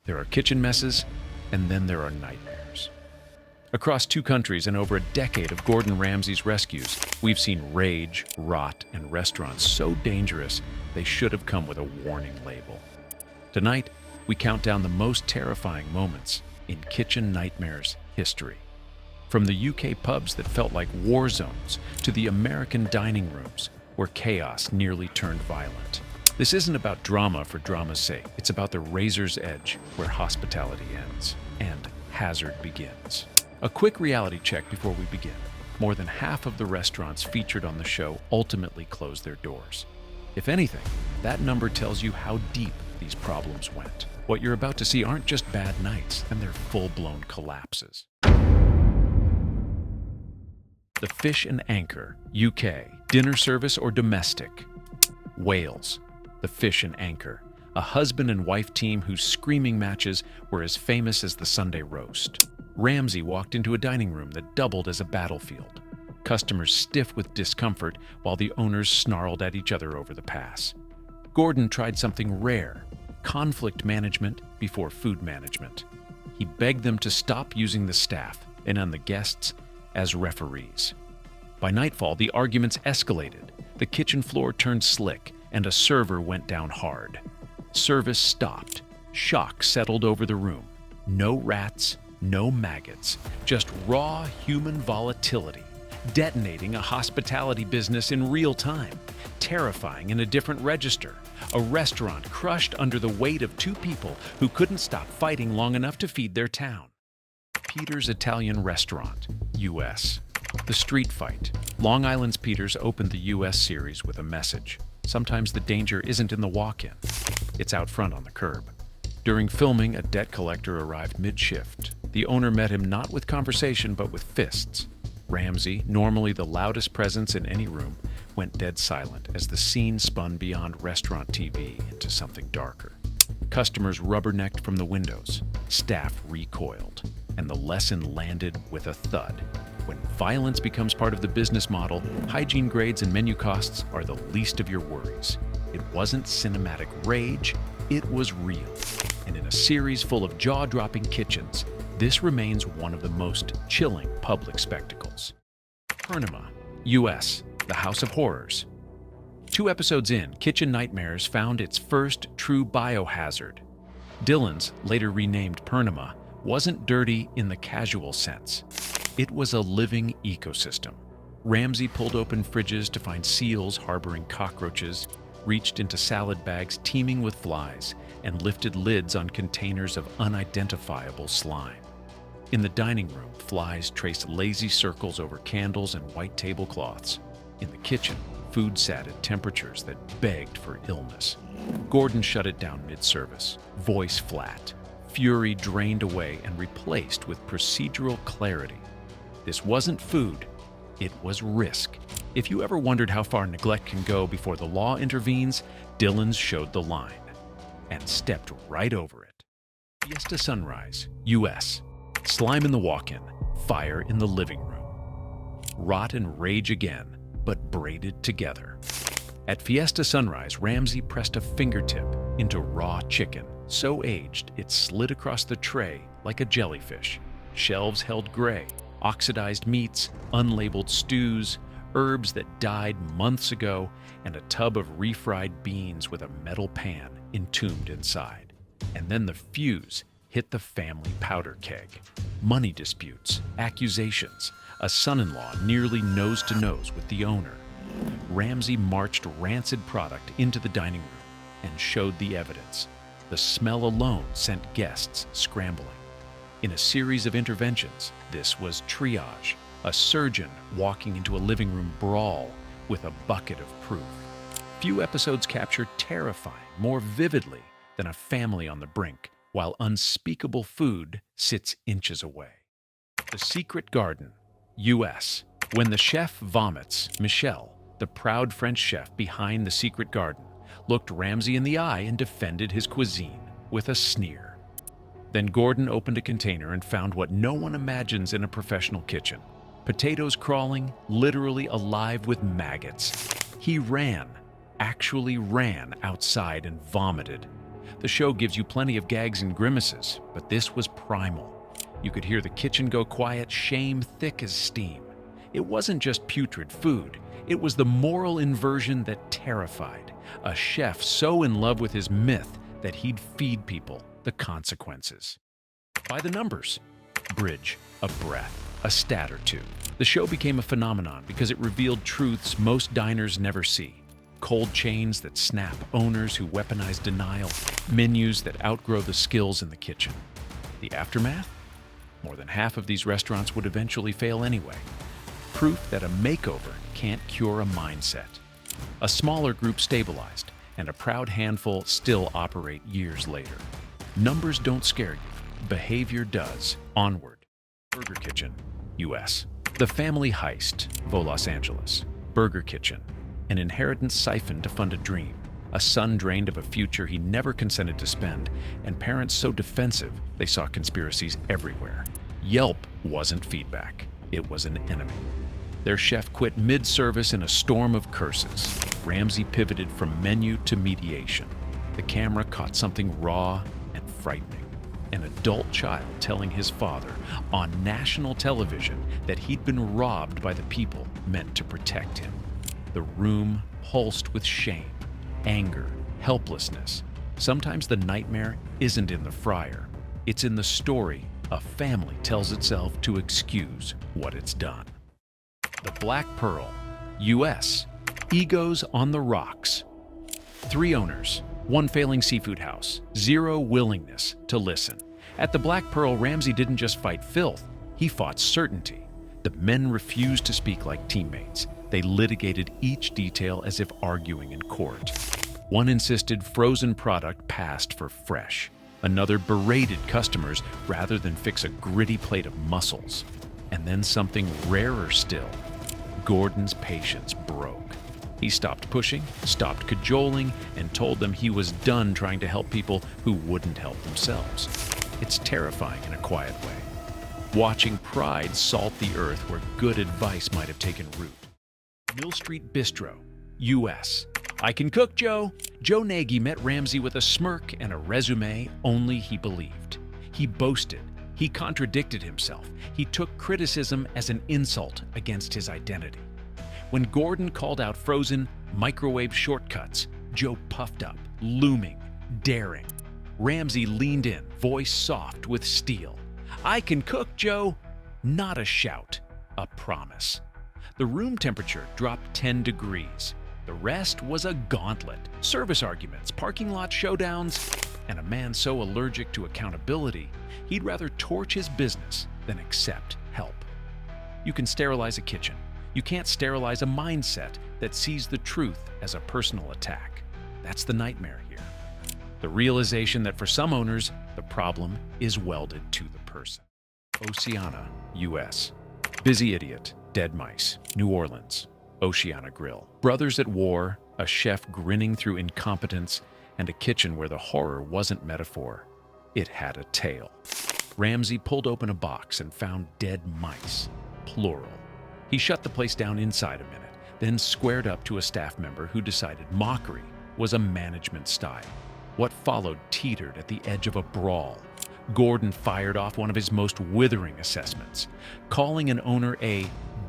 There are kitchen messes, and then there are nightmares. Across 2 countries and over a decade of Gordon Ramsay's rescues, we've seen rage, rot, and restaurants so dangerous they should have come with a warning label. Tonight, we count down the most terrifying moments in kitchen nightmares history. From the UK pubs that felt like war zones to the American dining rooms where chaos nearly turned violent. This isn't about drama for drama's sake. It's about the razor's edge where hospitality ends and hazard begins. A quick reality check before we begin. More than half of the restaurants featured on the show ultimately closed their doors. If anything, that number tells you how deep these problems went. What you're about to see aren't just bad nights, and they're full-blown collapses. The Fish and Anchor, UK, dinner service or domestic. Wales, the Fish and Anchor, a husband and wife team whose screaming matches were as famous as the Sunday roast. Ramsay walked into a dining room that doubled as a battlefield. Customers stiff with discomfort while the owners snarled at each other over the pass. Gordon tried something rare, conflict management before food management. He begged them to stop using the staff and on the guests as referees. By nightfall, the arguments escalated. The kitchen floor turned slick and a server went down hard. Service stopped. Shock settled over the room. No rats, no maggots, just raw human volatility, detonating a hospitality business in real time, terrifying in a different register, a restaurant crushed under the weight of 2 people who couldn't stop fighting long enough to feed their town. Peter's Italian Restaurant, US. The Street Fight. Long Island's Peter's opened the US series with a message. Sometimes the danger isn't in the walk-in, it's out front on the curb. During filming, a debt collector arrived mid-shift. The owner met him not with conversation, but with fists. Ramsay, normally the loudest presence in any room, went dead silent as the scene spun beyond restaurant TV into something darker. Customers rubbernecked from the windows, staff recoiled, and the lesson landed with a thud. When violence becomes part of the business model, hygiene grades and menu costs are the least of your worries. It wasn't cinematic rage, it was real. And in a series full of jaw-dropping kitchens, this remains one of the most chilling public spectacles. Pernima, US, the House of Horrors. 2 episodes in, Kitchen Nightmares found its first true biohazard. Dillon's, later renamed Pernima, wasn't dirty in the casual sense. It was a living ecosystem. Ramsay pulled open fridges to find seals harboring cockroaches, reached into salad bags teeming with flies, and lifted lids on containers of unidentifiable slime. In the dining room, flies traced lazy circles over candles and white tablecloths. In the kitchen, food sat at temperatures that begged for illness. Gordon shut it down mid-service, voice flat. Fury drained away and replaced with procedural clarity. This wasn't food, it was risk. If you ever wondered how far neglect can go before the law intervenes, Dillon's showed the line and stepped right over it. Fiesta Sunrise, US. Slime in the walk-in, fire in the living room. Rot and rage again, but braided together. At Fiesta Sunrise, Ramsay pressed a fingertip into raw chicken, so aged it slid across the tray like a jellyfish. Shelves held gray, oxidized meats, unlabeled stews, herbs that died months ago, and a tub of refried beans with a metal pan entombed inside. And then the fuse hit the family powder keg. Money disputes, accusations, a son-in-law nearly nose-to-nose with the owner. Ramsay marched rancid product into the dining room and showed the evidence. The smell alone sent guests scrambling. In a series of interventions, this was triage, a surgeon walking into a living room brawl with a bucket of proof. Few episodes capture terrifying more vividly than a family on the brink, while unspeakable food sits inches away. The Secret Garden, US. When the chef vomits, Michel, the proud French chef behind the Secret Garden, looked Ramsay in the eye and defended his cuisine with a sneer. Then Gordon opened a container and found what no one imagines in a professional kitchen. Potatoes crawling, literally alive with maggots. He ran, actually ran outside and vomited. The show gives you plenty of gags and grimaces, but this was primal. You could hear the kitchen go quiet, shame thick as steam. It wasn't just putrid food. It was the moral inversion that terrified. A chef so in love with his myth that he'd feed people the consequences. By the numbers. Bridge, a breath, a stat or two. The show became a phenomenon because it revealed truths most diners never see. Cold chains that snap, owners who weaponize denial, menus that outgrow the skills in the kitchen. The aftermath? More than half of these restaurants would eventually fail anyway. Proof that a makeover can't cure a mindset. A smaller group stabilized, and a proud handful still operate years later. Numbers don't scare you. Behavior does. Onward. Burger Kitchen, U.S. The Family Heist, Los Angeles. Burger Kitchen. An inheritance siphoned to fund a dream. A son drained of a future he never consented to spend, and parents so defensive they saw conspiracies everywhere. Yelp wasn't feedback. It was an enemy. Their chef quit mid-service in a storm of curses. Ramsay pivoted from menu to mediation. The camera caught something raw and frightening. An adult child telling his father on national television that he'd been robbed by the people meant to protect him. The room pulsed with shame, anger, helplessness. Sometimes the nightmare isn't in the fryer. It's in the story a family tells itself to excuse what it's done. The Black Pearl, U.S. Egos on the rocks. 3 owners, 1 failing seafood house, 0 willingness to listen. At the Black Pearl, Ramsay didn't just fight filth, he fought certainty. The men refused to speak like teammates. They litigated each detail as if arguing in court. One insisted frozen product passed for fresh. Another berated customers rather than fix a gritty plate of mussels. And then something rarer still. Gordon's patience broke. He stopped pushing, stopped cajoling, and told them he was done trying to help people who wouldn't help themselves. It's terrifying in a quiet way. Watching pride salt the earth where good advice might have taken root. Mill Street Bistro, U.S. I can cook, Joe. Joe Nagy met Ramsay with a smirk and a resume only he believed. He boasted. He contradicted himself. He took criticism as an insult against his identity. When Gordon called out frozen, microwave shortcuts, Joe puffed up, looming, daring. Ramsay leaned in, voice soft with steel. I can cook, Joe. Not a shout, a promise. The room temperature dropped 10 degrees. The rest was a gauntlet. Service arguments, parking lot showdowns, and a man so allergic to accountability, he'd rather torch his business than accept help. You can sterilize a kitchen. You can't sterilize a mindset that sees the truth as a personal attack. That's the nightmare here. The realization that for some owners, the problem is welded to the person. Oceana, U.S. Busy Idiot, Dead Mice, New Orleans, Oceana Grill. Brothers at war, a chef grinning through incompetence, and a kitchen where the horror wasn't metaphor. It had a tale. Ramsay pulled open a box and found dead mice, plural. He shut the place down inside a minute, then squared up to a staff member who decided mockery was a management style. What followed teetered at the edge of a brawl. Gordon fired off one of his most withering assessments, calling an owner a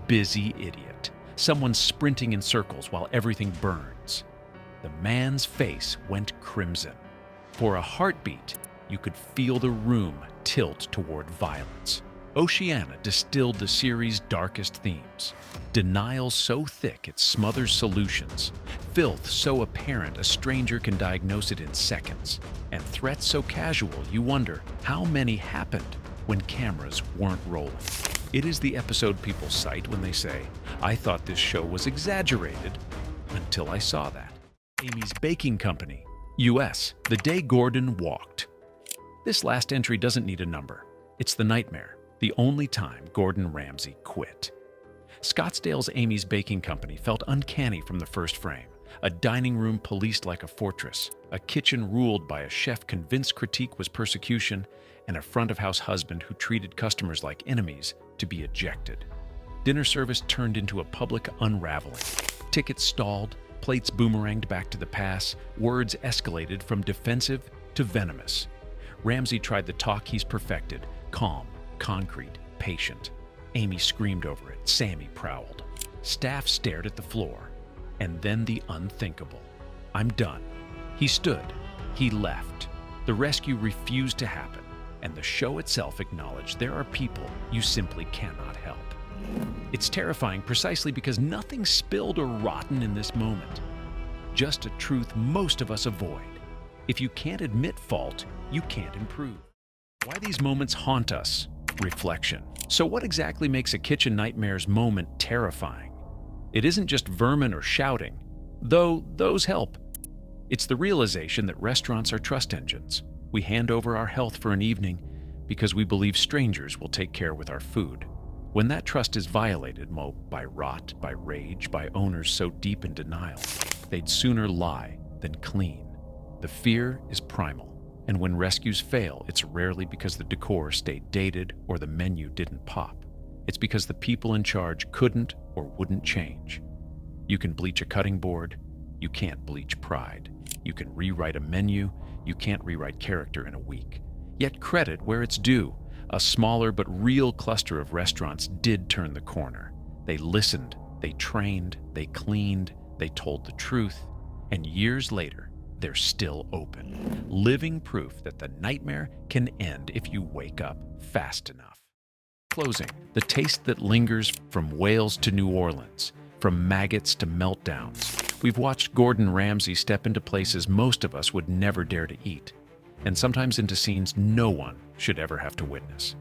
busy idiot, someone sprinting in circles while everything burns. The man's face went crimson. For a heartbeat, you could feel the room tilt toward violence. Oceana distilled the series' darkest themes. Denial so thick it smothers solutions. Filth so apparent a stranger can diagnose it in seconds. And threats so casual you wonder how many happened when cameras weren't rolling. It is the episode people cite when they say, I thought this show was exaggerated until I saw that. Amy's Baking Company, U.S. The Day Gordon Walked. This last entry doesn't need a number. It's the nightmare. The only time Gordon Ramsay quit. Scottsdale's Amy's Baking Company felt uncanny from the first frame. A dining room policed like a fortress, a kitchen ruled by a chef convinced critique was persecution, and a front-of-house husband who treated customers like enemies to be ejected. Dinner service turned into a public unraveling. Tickets stalled, plates boomeranged back to the pass, words escalated from defensive to venomous. Ramsay tried the talk he's perfected: calm, concrete, patient. Amy screamed over it. Sammy prowled. Staff stared at the floor. And then the unthinkable. "I'm done." He stood. He left. The rescue refused to happen, and the show itself acknowledged there are people you simply cannot help. It's terrifying precisely because nothing's spilled or rotten in this moment. Just a truth most of us avoid. If you can't admit fault, you can't improve. Why these moments haunt us? Reflection. So what exactly makes a kitchen nightmare's moment terrifying? It isn't just vermin or shouting, though those help. It's the realization that restaurants are trust engines. We hand over our health for an evening because we believe strangers will take care with our food. When that trust is violated, by rot, by rage, by owners so deep in denial, they'd sooner lie than clean. The fear is primal, and when rescues fail, it's rarely because the decor stayed dated or the menu didn't pop. It's because the people in charge couldn't or wouldn't change. You can bleach a cutting board, you can't bleach pride. You can rewrite a menu, you can't rewrite character in a week. Yet credit where it's due. A smaller but real cluster of restaurants did turn the corner. They listened, they trained, they cleaned, they told the truth, and years later, they're still open. Living proof that the nightmare can end if you wake up fast enough. Closing. The taste that lingers from Wales to New Orleans, from maggots to meltdowns. We've watched Gordon Ramsay step into places most of us would never dare to eat, and sometimes into scenes no one should ever have to witness.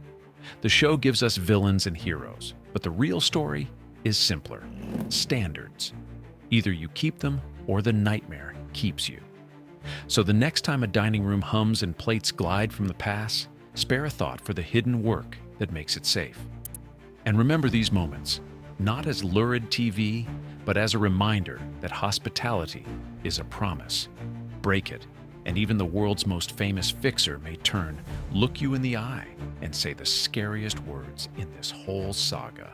The show gives us villains and heroes, but the real story is simpler. Standards. Either you keep them or the nightmare keeps you. So the next time a dining room hums and plates glide from the pass, spare a thought for the hidden work that makes it safe. And remember these moments, not as lurid TV, but as a reminder that hospitality is a promise. Break it, and even the world's most famous fixer may turn, look you in the eye, and say the scariest words in this whole saga.